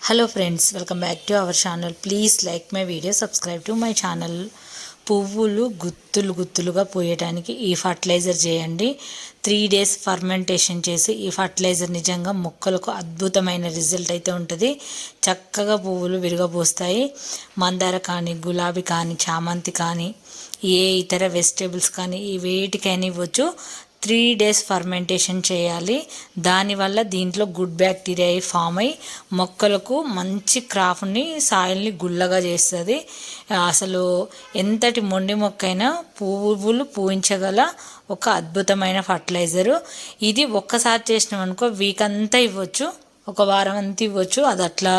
Hello friends, welcome back to our channel. Please like my video, subscribe to my channel. పువ్వులు గుత్తులుగా పోయడానికి ఈ fertiliser చేయండి. 3 days fermentation చేసి ఈ ఫర్టిలైజర్ నిజంగా మొక్కలకు అద్భుతమైన రిజల్ట్ అయితే ఉంటుంది. చక్కగా పువ్వులు విరగబోస్తాయి. మందార కానీ, గులాబీ కానీ, చామంతి కానీ, ఏ ఇతర వెజిటేబుల్స్ కానీ వేటికైనా ఇవ్వచ్చు. 3 days ఫర్మెంటేషన్ చేయాలి. దానివల్ల దీంట్లో గుడ్ బ్యాక్టీరియా ఫామ్ అయ్యి మొక్కలకు మంచి క్రాప్ని, సాయిల్ని గుల్లగా చేస్తుంది. అసలు ఎంతటి మొండి మొక్కైనా పువ్వులు పూయించగల ఒక అద్భుతమైన ఫర్టిలైజరు ఇది. ఒక్కసారి చేసినాం అనుకో వీక్ అంతా ఇవ్వచ్చు, ఒక వారం అంతా ఇవ్వచ్చు. అది అట్లా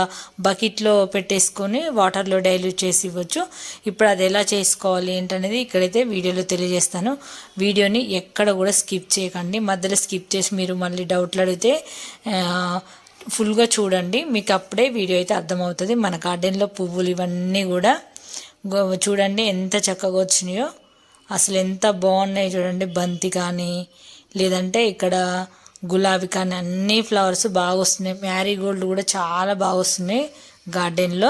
బకెట్లో పెట్టేసుకొని వాటర్లో డైల్యూట్ చేసి ఇవ్వచ్చు. ఇప్పుడు అది ఎలా చేసుకోవాలి ఏంటనేది ఇక్కడైతే వీడియోలో తెలియజేస్తాను. వీడియోని ఎక్కడ కూడా స్కిప్ చేయకండి. మధ్యలో స్కిప్ చేసి మీరు మళ్ళీ డౌట్లు అడిగితే ఫుల్గా చూడండి, మీకు అప్పుడే వీడియో అయితే అర్థమవుతుంది. మన గార్డెన్లో పువ్వులు ఇవన్నీ కూడా చూడండి ఎంత చక్కగా వచ్చినాయో, అసలు ఎంత బాగున్నాయి చూడండి. బంతి కానీ, లేదంటే ఇక్కడ గులాబీ కానీ, అన్ని ఫ్లవర్స్ బాగా వస్తున్నాయి. మ్యారీగోల్డ్ కూడా చాలా బాగా వస్తున్నాయి గార్డెన్లో.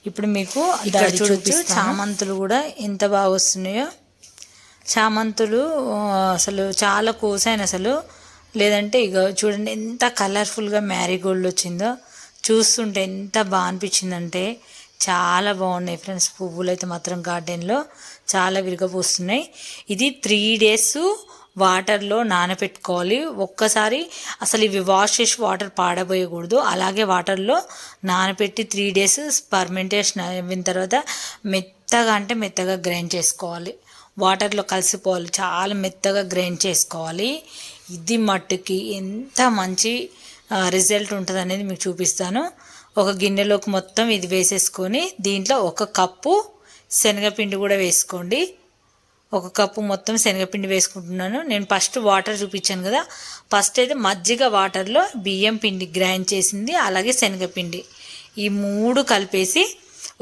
ఇప్పుడు మీకు ఇక్కడ చూడొచ్చు చామంతులు కూడా ఎంత బాగా వస్తున్నాయో. చామంతులు అసలు చాలా కోసాను అసలు. లేదంటే ఇక చూడండి ఎంత కలర్ఫుల్గా మ్యారీగోల్డ్ వచ్చిందో. చూస్తుంటే ఎంత బాగా అనిపించిందంటే చాలా బాగున్నాయి ఫ్రెండ్స్. పువ్వులు అయితే మాత్రం గార్డెన్లో చాలా విరగపోస్తున్నాయి. ఇది 3 days వాటర్లో నానబెట్టుకోవాలి. ఒక్కసారి అసలు ఇవి వాష్ చేసి వాటర్ పాడబోయకూడదు. అలాగే వాటర్లో నానబెట్టి 3 days ఫర్మెంటేషన్ అయిన తర్వాత మెత్తగా గ్రైండ్ చేసుకోవాలి. వాటర్లో కలిసిపోవాలి, చాలా మెత్తగా గ్రైండ్ చేసుకోవాలి. ఇది మట్టుకి ఎంత మంచి రిజల్ట్ ఉంటుంది అనేది మీకు చూపిస్తాను. ఒక గిన్నెలోకి మొత్తం ఇది వేసేసుకొని దీంట్లో 1 కప్పు శనగపిండి కూడా వేసుకోండి. 1 కప్పు మొత్తం శనగపిండి వేసుకుంటున్నాను. నేను ఫస్ట్ వాటర్ చూపించాను కదా, ఫస్ట్ అయితే మజ్జిగ వాటర్లో బియ్యం పిండి గ్రైండ్ చేసింది, అలాగే శనగపిండి, ఈ 3 కలిపేసి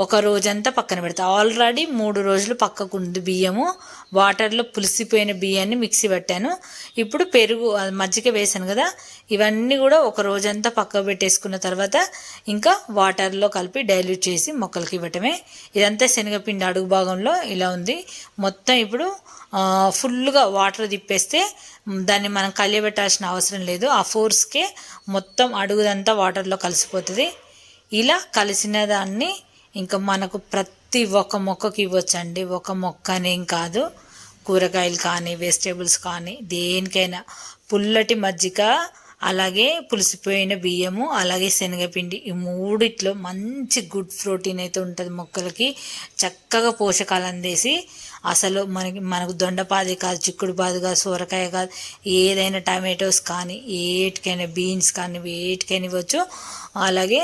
ఒక రోజంతా పక్కన పెడతా. ఆల్రెడీ 3 రోజులు పక్కకు ఉంది బియ్యము. వాటర్లో పులిసిపోయిన బియ్యాన్ని మిక్సీ పెట్టాను. ఇప్పుడు పెరుగు, మజ్జిగ వేసాను కదా, ఇవన్నీ కూడా ఒక రోజంతా పక్కకు పెట్టేసుకున్న తర్వాత ఇంకా వాటర్లో కలిపి డైల్యూట్ చేసి మొక్కలకి ఇవ్వటమే. ఇదంతా శనగపిండి అడుగు భాగంలో ఇలా ఉంది. మొత్తం ఇప్పుడు ఫుల్గా వాటర్ తిప్పేస్తే దాన్ని మనం కలియబెట్టాల్సిన అవసరం లేదు. ఆ ఫోర్స్కే మొత్తం అడుగుదంతా వాటర్లో కలిసిపోతుంది. ఇలా కలిసిన దాన్ని ఇంకా మనకు ప్రతి ఒక్క మొక్కకి ఇవ్వచ్చండి. ఒక మొక్కనేం కాదు, కూరగాయలు కానీ, వెజిటేబుల్స్ కానీ, దేనికైనా. పుల్లటి మజ్జిగ, అలాగే పులిసిపోయిన బియ్యము, అలాగే శనగపిండి, ఈ 3 మంచి గుడ్ ప్రోటీన్ అయితే ఉంటుంది మొక్కలకి. చక్కగా పోషకాలు అందేసి అసలు మనకు దొండపాది కాదు, చిక్కుడు పాది కాదు, సొరకాయ కాదు, ఏదైనా టమాటోస్ కానీ, ఏటికైనా బీన్స్ కానీ, వేటికైనా ఇవ్వచ్చు. అలాగే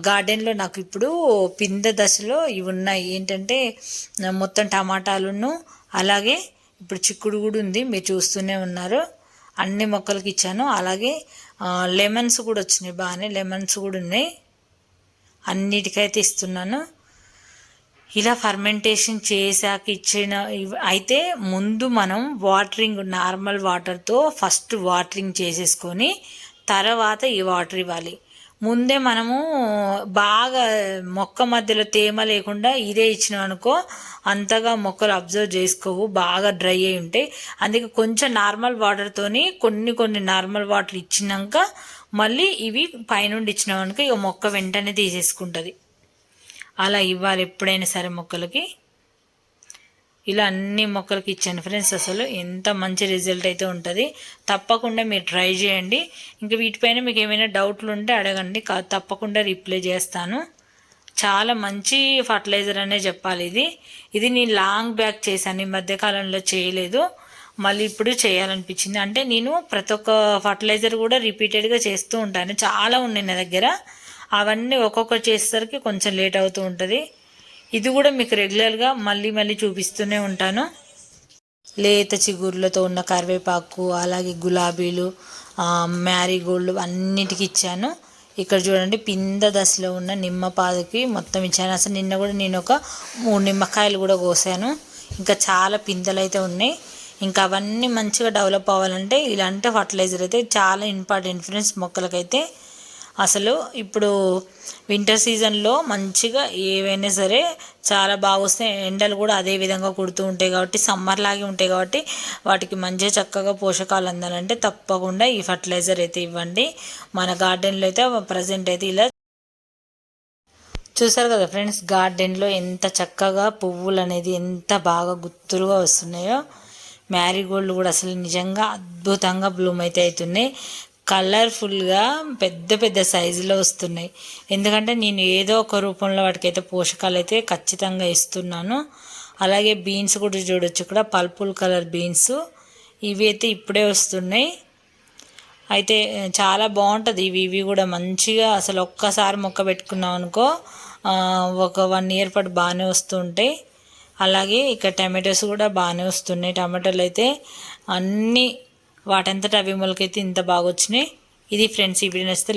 గార్డెన్లో నాకు ఇప్పుడు పిందె దశలో ఇవి ఉన్నాయి. ఏంటంటే మొత్తం టమాటాలను, అలాగే ఇప్పుడు చిక్కుడు కూడా ఉంది, మీరు చూస్తూనే ఉన్నారు. అన్ని మొక్కలకి ఇచ్చాను. అలాగే లెమన్స్ కూడా వచ్చినాయి, బాగానే లెమన్స్ కూడా ఉన్నాయి. అన్నిటికైతే ఇస్తున్నాను. ఇలా ఫర్మెంటేషన్ చేశాక ఇచ్చిన అయితే ముందు మనం వాటరింగ్, నార్మల్ వాటర్తో ఫస్ట్ వాటరింగ్ చేసేసుకొని తర్వాత ఈ వాటర్ ఇవ్వాలి. ముందే మనము బాగా మొక్క మధ్యలో తేమ లేకుండా ఇదే ఇచ్చినాం అనుకో అంతగా మొక్కలు అబ్జర్వ్ చేసుకోవు, బాగా డ్రై అయి ఉంటాయి. అందుకే కొంచెం నార్మల్ వాటర్తోని కొన్ని నార్మల్ వాటర్ ఇచ్చినాక మళ్ళీ ఇవి పైనుండి ఇచ్చినాం అనుకో ఇక మొక్క వెంటనే తీసేసుకుంటుంది. అలా ఇవ్వాలి ఎప్పుడైనా సరే మొక్కలకి. ఇలా అన్ని మొక్కలకి ఇచ్చాను ఫ్రెండ్స్. అసలు ఎంత మంచి రిజల్ట్ అయితే ఉంటుంది. తప్పకుండా మీరు ట్రై చేయండి. ఇంకా వీటిపైన మీకు ఏమైనా డౌట్లు ఉంటే అడగండి, తప్పకుండా రిప్లై చేస్తాను. చాలా మంచి ఫర్టిలైజర్ అనే చెప్పాలి. ఇది నేను లాంగ్ బ్యాక్ చేశాను, ఈ మధ్యకాలంలో చేయలేదు, మళ్ళీ ఇప్పుడు చేయాలనిపించింది. అంటే నేను ప్రతి ఒక్క ఫర్టిలైజర్ కూడా రిపీటెడ్గా చేస్తూ ఉంటాను. చాలా ఉన్నాయి నా దగ్గర, అవన్నీ ఒక్కొక్కటి చేసేసరికి కొంచెం లేట్ అవుతూ ఉంటుంది. ఇది కూడా మీకు రెగ్యులర్గా మళ్ళీ చూపిస్తూనే ఉంటాను. లేత చిగుర్లతో ఉన్న కరివేపాకు, అలాగే గులాబీలు, మ్యారీగోల్డ్ అన్నిటికీ ఇచ్చాను. ఇక్కడ చూడండి పింద దశలో ఉన్న నిమ్మపాదుకి మొత్తం ఇచ్చాను. అసలు నిన్న కూడా నేను ఒక 3 నిమ్మకాయలు కూడా కోసాను. ఇంకా చాలా పిందెలు అయితే ఉన్నాయి. ఇంకా అవన్నీ మంచిగా డెవలప్ అవ్వాలంటే ఇలాంటి ఫర్టిలైజర్ అయితే చాలా ఇంపార్టెంట్ ఫ్రెండ్స్ మొక్కలకైతే. అసలు ఇప్పుడు వింటర్ సీజన్లో మంచిగా ఏవైనా సరే చాలా బాగా వస్తాయి. ఎండలు కూడా అదే విధంగా కుడుతూ ఉంటాయి కాబట్టి సమ్మర్ లాగే ఉంటాయి కాబట్టి వాటికి మంచిగా చక్కగా పోషకాలు అందాలంటే తప్పకుండా ఈ ఫర్టిలైజర్ అయితే ఇవ్వండి. మన గార్డెన్లో అయితే ప్రజెంట్ అయితే ఇలా చూసారు కదా ఫ్రెండ్స్, గార్డెన్లో ఎంత చక్కగా పువ్వులు అనేది ఎంత బాగా గుత్తులుగా వస్తున్నాయో. మ్యారీగోల్డ్ కూడా అసలు నిజంగా అద్భుతంగా బ్లూమ్ అయితే అవుతున్నాయి. కలర్ఫుల్గా పెద్ద పెద్ద సైజులో వస్తున్నాయి. ఎందుకంటే నేను ఏదో ఒక రూపంలో వాటికైతే పోషకాలు అయితే ఖచ్చితంగా ఇస్తున్నాను. అలాగే బీన్స్ కూడా చూడొచ్చు, ఇక్కడ పర్పుల్ కలర్ బీన్స్ ఇవి అయితే ఇప్పుడే వస్తున్నాయి. అయితే చాలా బాగుంటుంది. ఇవి కూడా మంచిగా అసలు ఒక్కసారి మొక్క పెట్టుకున్నాం అనుకో ఒక 1 ఇయర్ పాటు బాగానే వస్తుంటాయి. అలాగే ఇక్కడ టమాటోస్ కూడా బాగానే వస్తున్నాయి. టమాటోలు అయితే అన్నీ వాటంతట అవి మొలకైతే ఇంత బాగా వచ్చినాయి. ఇది ఫ్రెండ్స్, ఈ వీడియో నచ్చితే